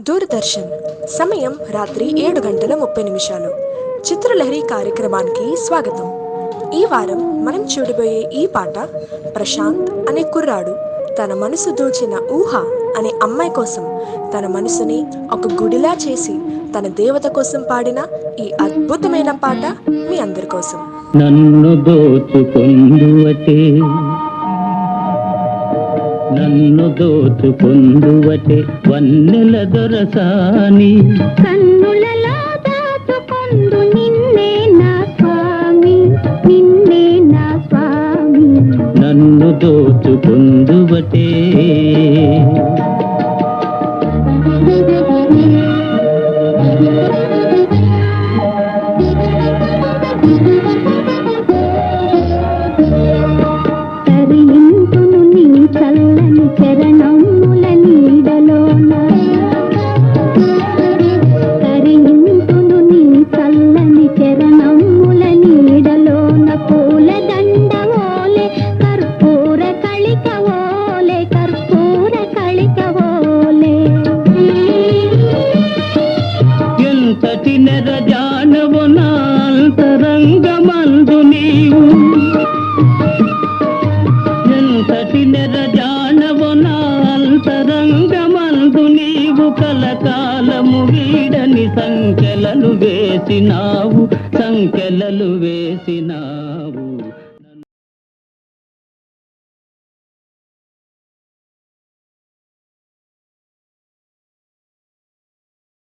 దూరదర్శన్ సమయం రాత్రి 7 గంటల 30 నిమిషాలు. చిత్రలహరి కార్యక్రమానికి స్వాగతం. ఈ వారం మనం చూడబోయే ఈ పాట ప్రశాంత్ అనే కుర్రాడు తన మనసు దోచిన ఊహ అనే అమ్మాయి కోసం తన మనసుని ఒక గుడిలా చేసి తన దేవత కోసం పాడిన ఈ అద్భుతమైన పాట మీ అందరి కోసం. నన్ను దోచుకొందువటే వన్నెల దొరసాని కన్నులలో దాచుకొందు నిన్నే నా స్వామి, నిన్నే నా స్వామి. నన్ను దోచుకొందువటే తరింతును నీ చల్లని చరణముల నీడలోన, తరింతును నీ చల్లని చరణముల నీడలోన. పూల దండవోలే కర్పూర కళికవోలే, కర్పూర కళికవోలే. ఎంతటి నెరజానవు నా అంతరంగమందు నీవు, ఎంతటి నెరజానవు నా అంతరంగమందు నీవు. కలకాలము వీడని సంఖ్యలను వేసినావు, సంఖ్యలలు వేసినావు.